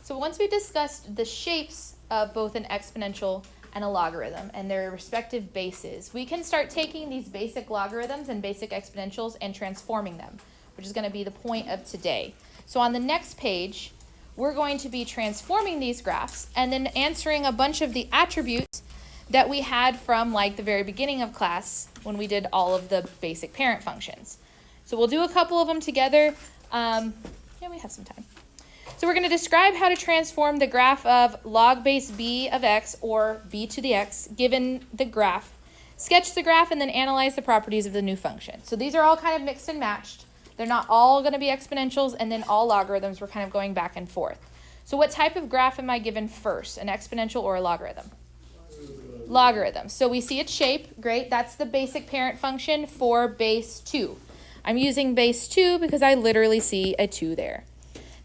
So once we discussed the shapes of both an exponential and a logarithm and their respective bases, we can start taking these basic logarithms and basic exponentials and transforming them, which is going to be the point of today. So on the next page, we're going to be transforming these graphs and then answering a bunch of the attributes that we had from like the very beginning of class when we did all of the basic parent functions. So we'll do a couple of them together. Yeah, we have some time. So we're going to describe how to transform the graph of log base b of x, or b to the x, given the graph, sketch the graph, and then analyze the properties of the new function. So these are all kind of mixed and matched. They're not all going to be exponentials, and then all logarithms. We're kind of going back and forth. So what type of graph am I given first, an exponential or a logarithm? Logarithm. So we see its shape. Great. That's the basic parent function for base 2. I'm using base 2 because I literally see a 2 there.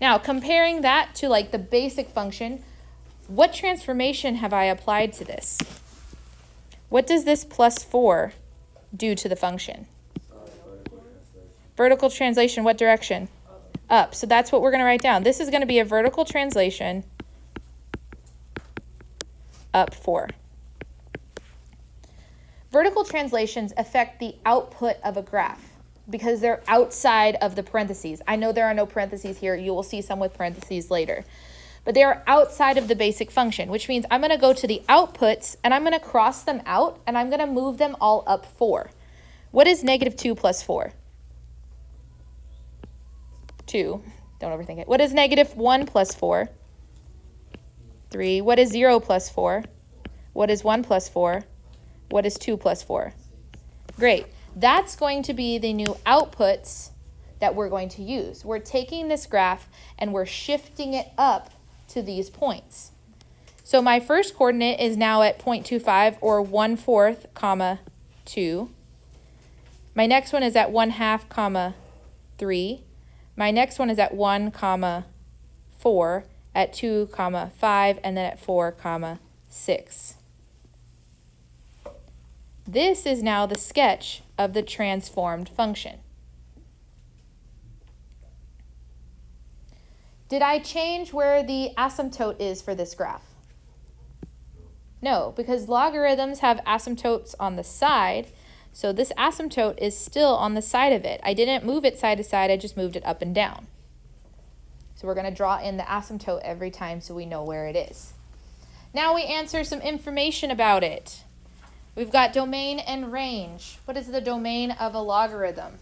Now, comparing that to like the basic function, what transformation have I applied to this? What does this plus 4 do to the function? Vertical translation, what direction? Up. So that's what we're going to write down. This is going to be a vertical translation up 4. Vertical translations affect the output of a graph because they're outside of the parentheses. I know there are no parentheses here. You will see some with parentheses later. But they are outside of the basic function, which means I'm going to go to the outputs and I'm going to cross them out and I'm going to move them all up 4. What is negative 2 plus 4? 2. Don't overthink it. What is negative 1 plus 4? 3. What is 0 plus 4? What is 1 plus 4? What is 2 plus 4? Great. That's going to be the new outputs that we're going to use. We're taking this graph and we're shifting it up to these points. So my first coordinate is now at 0.25 or 1/4, comma 2. My next one is at 1/2, comma 3. My next one is at 1, comma 4, at 2, comma 5, and then at 4, comma 6. This is now the sketch of the transformed function. Did I change where the asymptote is for this graph? No, because logarithms have asymptotes on the side, so this asymptote is still on the side of it. I didn't move it side to side, I just moved it up and down. So we're going to draw in the asymptote every time so we know where it is. Now we answer some information about it. We've got domain and range. What is the domain of a logarithm?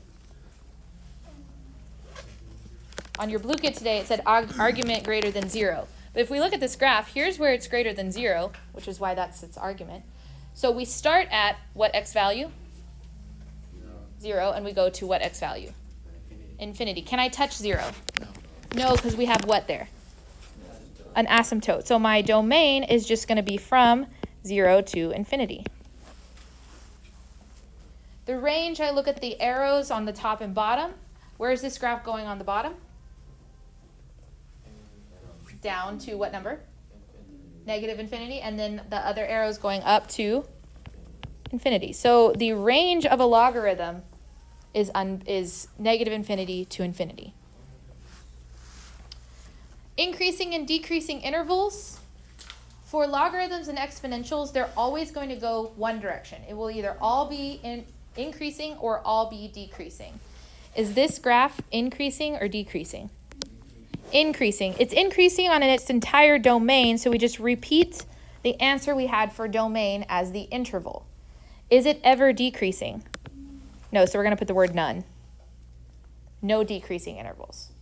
On your blue kit today, it said argument greater than 0. But if we look at this graph, here's where it's greater than 0, which is why that's its argument. So we start at what x value? 0, and we go to what x value? Infinity. Can I touch 0? No, because we have what there? An asymptote. So my domain is just going to be from 0 to infinity. The range, I look at the arrows on the top and bottom. Where is this graph going on the bottom? Down to what number? Negative infinity, and then the other arrows going up to infinity. So the range of a logarithm is negative infinity to infinity. Increasing and decreasing intervals. For logarithms and exponentials, they're always going to go one direction. It will either all be increasing or all be decreasing. Is this graph increasing or decreasing? Increasing. It's increasing on its entire domain, so we just repeat the answer we had for domain as the interval. Is it ever decreasing? No, so we're going to put the word none. No decreasing intervals.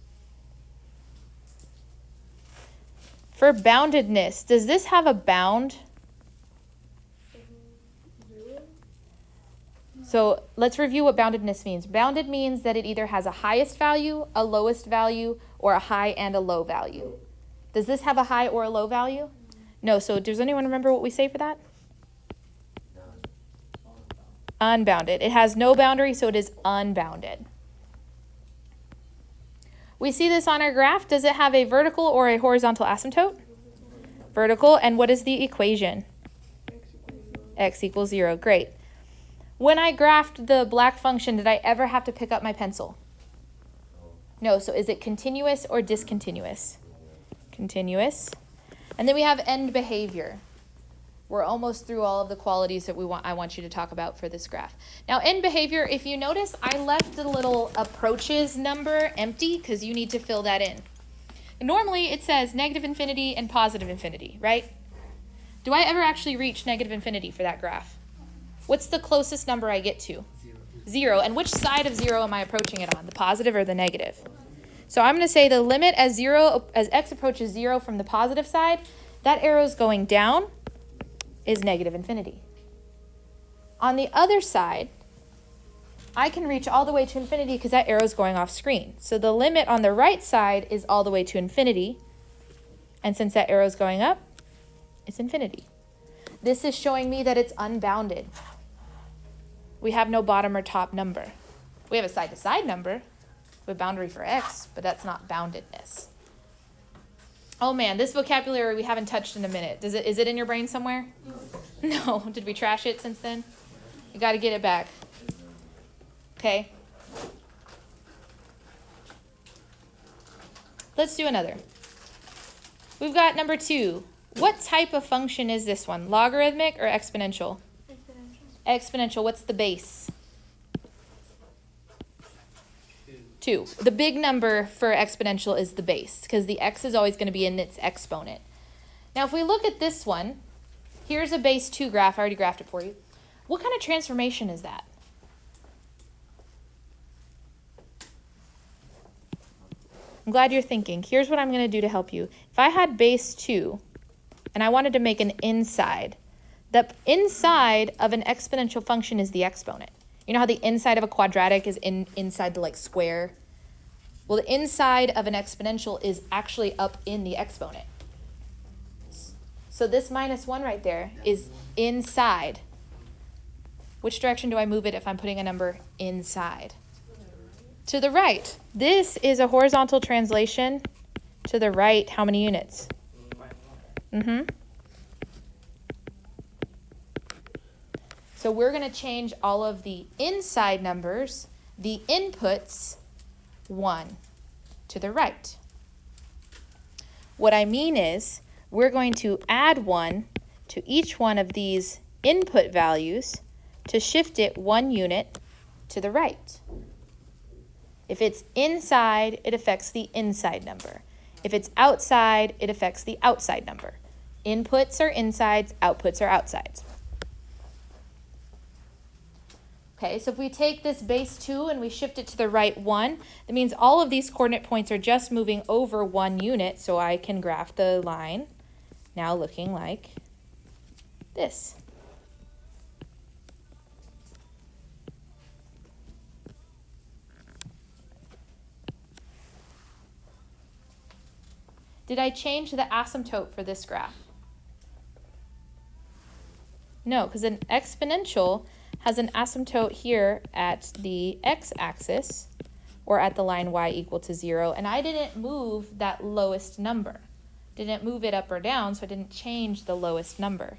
For boundedness, does this have a bound? So let's review what boundedness means. Bounded means that it either has a highest value, a lowest value, or a high and a low value. Does this have a high or a low value? No, so does anyone remember what we say for that? Unbounded. It has no boundary, so it is unbounded. We see this on our graph. Does it have a vertical or a horizontal asymptote? Vertical. And what is the equation? X equals 0. Great. When I graphed the black function, did I ever have to pick up my pencil? No. So is it continuous or discontinuous? continuous. And then we have end behavior. We're almost through all of the qualities that I want you to talk about for this graph. Now, end behavior, if you notice, I left the little approaches number empty because you need to fill that in. Normally, it says negative infinity and positive infinity, right? Do I ever actually reach negative infinity for that graph? What's the closest number I get to? 0. And which side of 0 am I approaching it on, the positive or the negative? So I'm going to say the limit as x approaches 0 from the positive side, that arrow's going down, is negative infinity. On the other side, I can reach all the way to infinity because that arrow's going off screen. So the limit on the right side is all the way to infinity. And since that arrow's going up, it's infinity. This is showing me that it's unbounded. We have no bottom or top number. We have a side-to-side number with boundary for x, but that's not boundedness. Oh man, this vocabulary we haven't touched in a minute. Is it in your brain somewhere? No. Did we trash it since then? You got to get it back. Okay. Let's do another. We've got number 2. What type of function is this one? Logarithmic or exponential? Exponential. Exponential. What's the base? 2. The big number for exponential is the base because the x is always going to be in its exponent. Now, if we look at this one, here's a base 2 graph. I already graphed it for you. What kind of transformation is that? I'm glad you're thinking. Here's what I'm going to do to help you. If I had base 2 and I wanted to make an inside, the inside of an exponential function is the exponent. You know how the inside of a quadratic is inside the like square? Well, the inside of an exponential is actually up in the exponent. So this -1 right there is inside. Which direction do I move it if I'm putting a number inside? To the right. This is a horizontal translation. To the right, how many units? So we're going to change all of the inside numbers, the inputs, 1 to the right. What I mean is we're going to add 1 to each one of these input values to shift it 1 unit to the right. If it's inside, it affects the inside number. If it's outside, it affects the outside number. Inputs are insides, outputs are outsides. Okay, so if we take this base 2 and we shift it to the right 1, that means all of these coordinate points are just moving over 1 unit, so I can graph the line now looking like this. Did I change the asymptote for this graph? No, because an exponential has an asymptote here at the x-axis or at the line y equal to 0, and I didn't move that lowest number. Didn't move it up or down, so I didn't change the lowest number.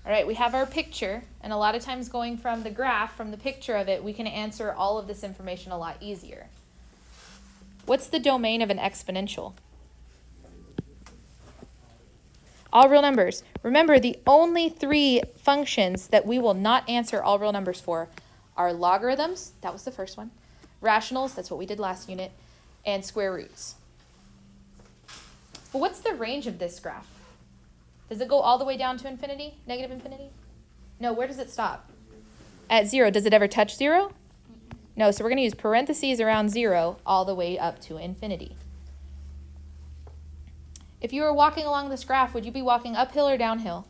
All right, we have our picture, and a lot of times going from the graph, from the picture of it, we can answer all of this information a lot easier. What's the domain of an exponential? All real numbers. Remember, the only 3 functions that we will not answer all real numbers for are logarithms, that was the first one, rationals, that's what we did last unit, and square roots. But what's the range of this graph? Does it go all the way down to infinity, negative infinity? No, where does it stop? At 0. Does it ever touch 0? No, so we're going to use parentheses around 0 all the way up to infinity. If you were walking along this graph, would you be walking uphill or downhill?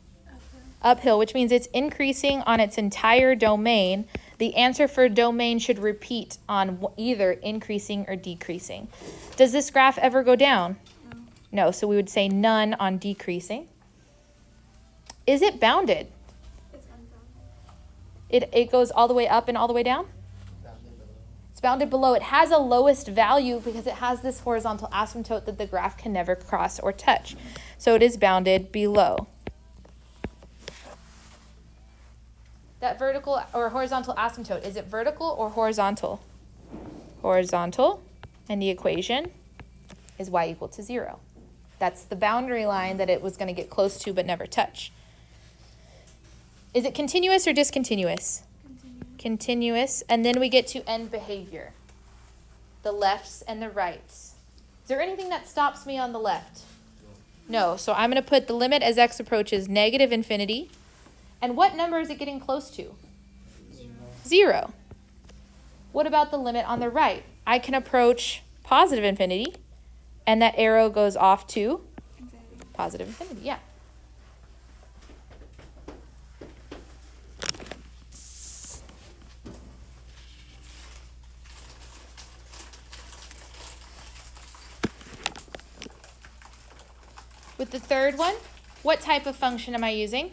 Uphill, which means it's increasing on its entire domain. The answer for domain should repeat on either increasing or decreasing. Does this graph ever go down? No, so we would say none on decreasing. Is it bounded? It's unbounded. It goes all the way up and all the way down? It's bounded below. It has a lowest value because it has this horizontal asymptote that the graph can never cross or touch. So it is bounded below. That vertical or horizontal asymptote, is it vertical or horizontal? horizontal, and the equation is y equal to 0. That's the boundary line that it was going to get close to but never touch. Is it continuous or discontinuous? Continuous. And then we get to end behavior. The lefts and the rights. Is there anything that stops me on the left? No. So I'm going to put the limit as x approaches negative infinity. And what number is it getting close to? 0. What about the limit on the right? I can approach positive infinity, and that arrow goes off to positive infinity. Yeah. With the third one, what type of function am I using?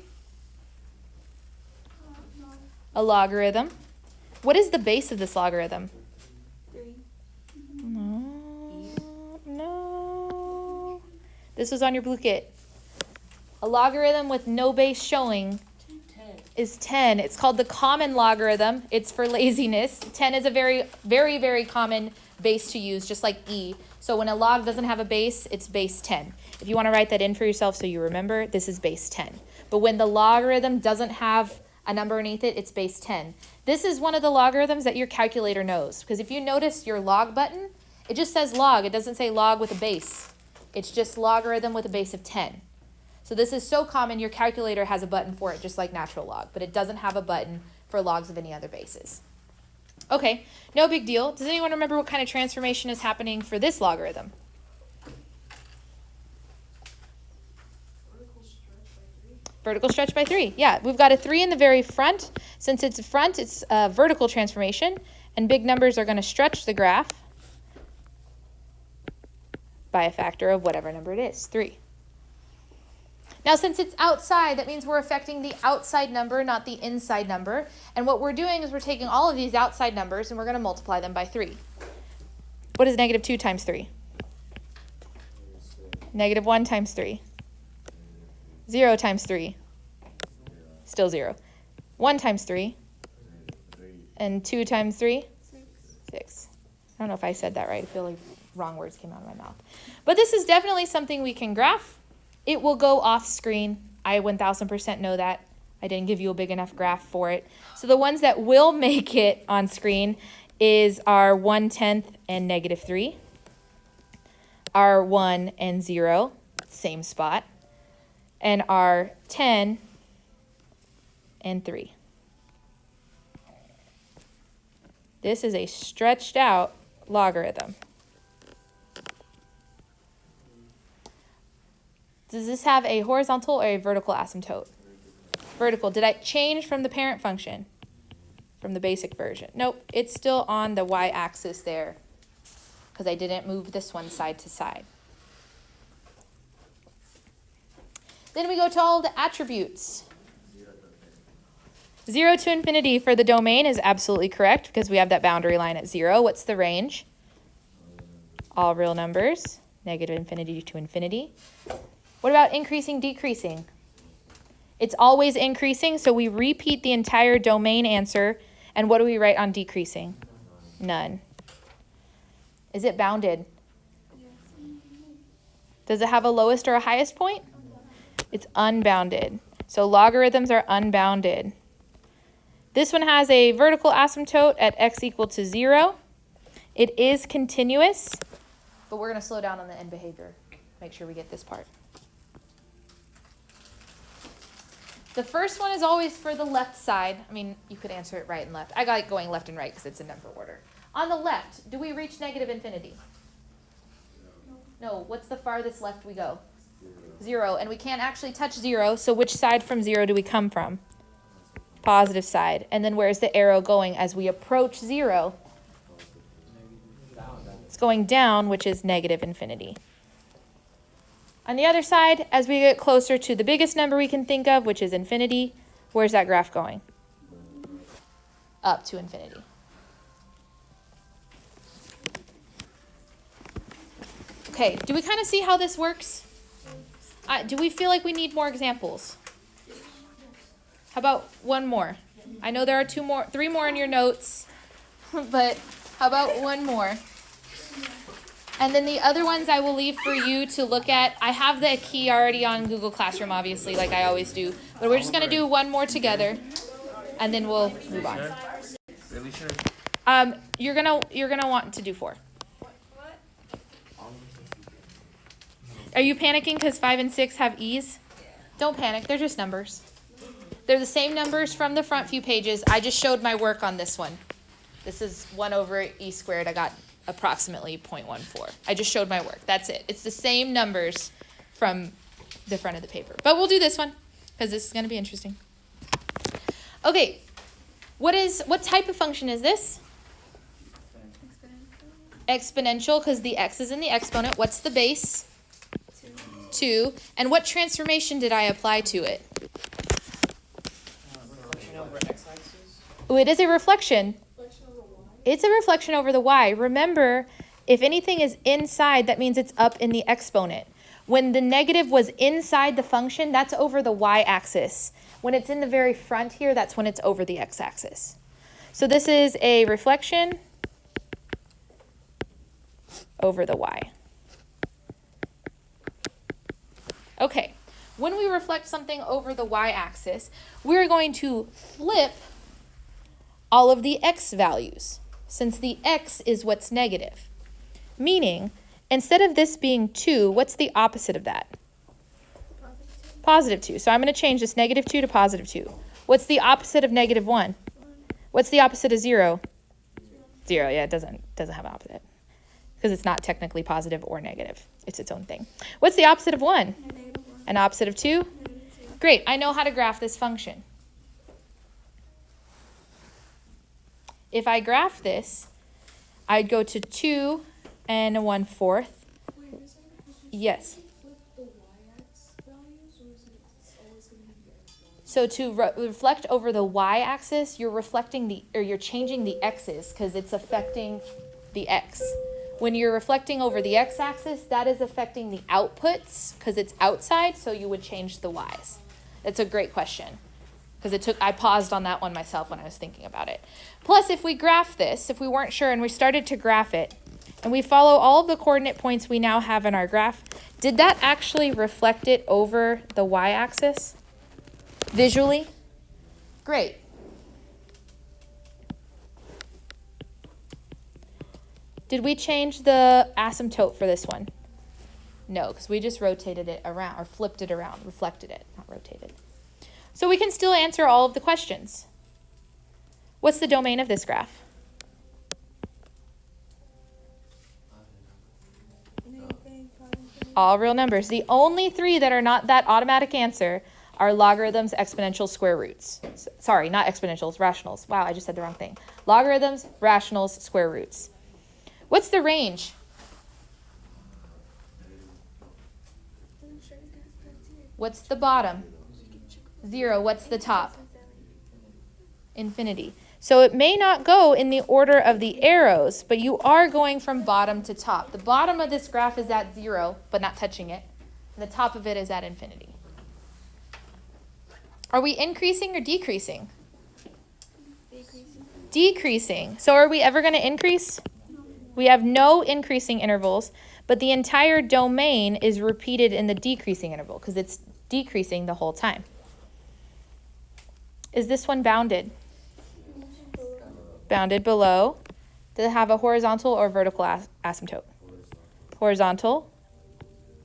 A logarithm. What is the base of this logarithm? 3. No. This was on your blue kit. A logarithm with no base showing is 10. It's called the common logarithm. It's for laziness. 10 is a very, very, very common base to use, just like e. So when a log doesn't have a base, it's base 10. If you want to write that in for yourself so you remember, this is base 10. But when the logarithm doesn't have a number underneath it, it's base 10. This is one of the logarithms that your calculator knows. Because if you notice your log button, it just says log. It doesn't say log with a base. It's just logarithm with a base of 10. So this is so common, your calculator has a button for it, just like natural log. But it doesn't have a button for logs of any other bases. Okay, no big deal. Does anyone remember what kind of transformation is happening for this logarithm? Vertical stretch by 3. Yeah, we've got a 3 in the very front. Since it's front, it's a vertical transformation. And big numbers are going to stretch the graph by a factor of whatever number it is, 3. Now, since it's outside, that means we're affecting the outside number, not the inside number. And what we're doing is we're taking all of these outside numbers and we're going to multiply them by 3. What is negative 2 times 3? Negative 1 times 3. 0 times 3. Still 0. 1 times 3. And 2 times 3? 6. I don't know if I said that right. I feel like wrong words came out of my mouth. But this is definitely something we can graph. It will go off screen. I 1000% know that. I didn't give you a big enough graph for it. So the ones that will make it on screen is our 1/10 and negative 3. Our 1 and 0, same spot. And our 10 and 3. This is a stretched out logarithm. Does this have a horizontal or a vertical asymptote? Vertical. Did I change from the parent function? From the basic version? Nope, it's still on the y-axis there because I didn't move this one side to side. Then we go to all the attributes. 0 to infinity for the domain is absolutely correct because we have that boundary line at 0. What's the range? All real numbers, negative infinity to infinity. What about increasing, decreasing? It's always increasing, so we repeat the entire domain answer. And what do we write on decreasing? None. Is it bounded? Does it have a lowest or a highest point? It's unbounded. So logarithms are unbounded. This one has a vertical asymptote at x equal to 0. It is continuous, but we're going to slow down on the end behavior. Make sure we get this part. The first one is always for the left side. I mean, you could answer it right and left. I got it going left and right because it's in number order. On the left, do we reach negative infinity? No. What's the farthest left we go? 0. And we can't actually touch 0, so which side from 0 do we come from? Positive side. And then where's the arrow going as we approach 0? It's going down, which is negative infinity. On the other side, as we get closer to the biggest number we can think of, which is infinity, where's that graph going? Up to infinity. Okay, do we kind of see how this works? Do we feel like we need more examples? How about one more? I know there are 3 more in your notes, but How about one more? And then the other ones I will leave for you to look at. I have the key already on Google Classroom, obviously, like I always do. But we're just going to do one more together, and then we'll move on. Really sure? You're gonna want to do 4. Are you panicking because 5 and 6 have E's? Don't panic. They're just numbers. They're the same numbers from the front few pages. I just showed my work on this one. This is 1 over E squared. I got approximately 0.14. I just showed my work. That's it. It's the same numbers from the front of the paper. But we'll do this one because this is going to be interesting. Okay. What type of function is this? Exponential, because the x is in the exponent. What's the base? 2. And what transformation did I apply to it? Reflection over x-axis? Oh, it is a reflection. It's a reflection over the y. Remember, if anything is inside, that means it's up in the exponent. When the negative was inside the function, that's over the y-axis. When it's in the very front here, that's when it's over the x-axis. So this is a reflection over the y. Okay, when we reflect something over the y-axis, we're going to flip all of the x values, since the x is what's negative. Meaning, instead of this being 2, what's the opposite of that? Positive 2. So I'm going to change this negative 2 to positive 2. What's the opposite of negative 1? What's the opposite of 0? 0, yeah, it doesn't have an opposite. Because it's not technically positive or negative. It's its own thing. What's the opposite of 1? An opposite of 2? Great, I know how to graph this function. If I graph this, I'd go to 2 and 1/4. Yes. So to reflect over the y-axis, you're reflecting you're changing the x's because it's affecting the x. When you're reflecting over the x-axis, that is affecting the outputs because it's outside, so you would change the y's. That's a great question because I paused on that one myself when I was thinking about it. Plus, if we graph this, if we weren't sure and we started to graph it, and we follow all of the coordinate points we now have in our graph, did that actually reflect it over the y-axis visually? Great. Did we change the asymptote for this one? No, because we just rotated it around, or flipped it around, reflected it, not rotated. So we can still answer all of the questions. What's the domain of this graph? All real numbers. The only 3 that are not that automatic answer are logarithms, exponentials, square roots. Sorry, not exponentials, rationals. Wow, I just said the wrong thing. Logarithms, rationals, square roots. What's the range? What's the bottom? 0. What's the top? Infinity. So it may not go in the order of the arrows, but you are going from bottom to top. The bottom of this graph is at 0, but not touching it. And the top of it is at infinity. Are we increasing or decreasing? Decreasing. So are we ever going to increase? We have no increasing intervals, but the entire domain is repeated in the decreasing interval because it's decreasing the whole time. Is this one bounded? Bounded below. Does it have a horizontal or vertical asymptote? Horizontal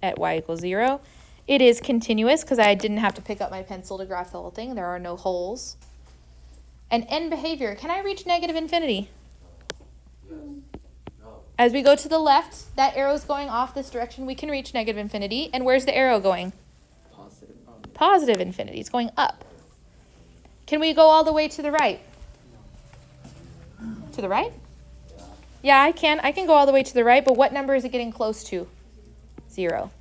at y equals 0. It is continuous because I didn't have to pick up my pencil to graph the whole thing. There are no holes. And end behavior. Can I reach negative infinity? As we go to the left, that arrow is going off this direction. We can reach negative infinity. And where's the arrow going? Positive infinity. It's going up. Can we go all the way to the right? To the right? Yeah, I can. I can go all the way to the right, but what number is it getting close to? 0.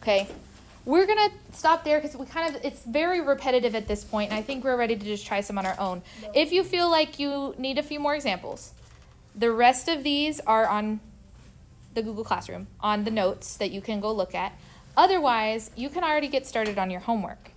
Okay. We're going to stop there because it's very repetitive at this point, and I think we're ready to just try some on our own. If you feel like you need a few more examples, the rest of these are on the Google Classroom, on the notes that you can go look at. Otherwise, you can already get started on your homework.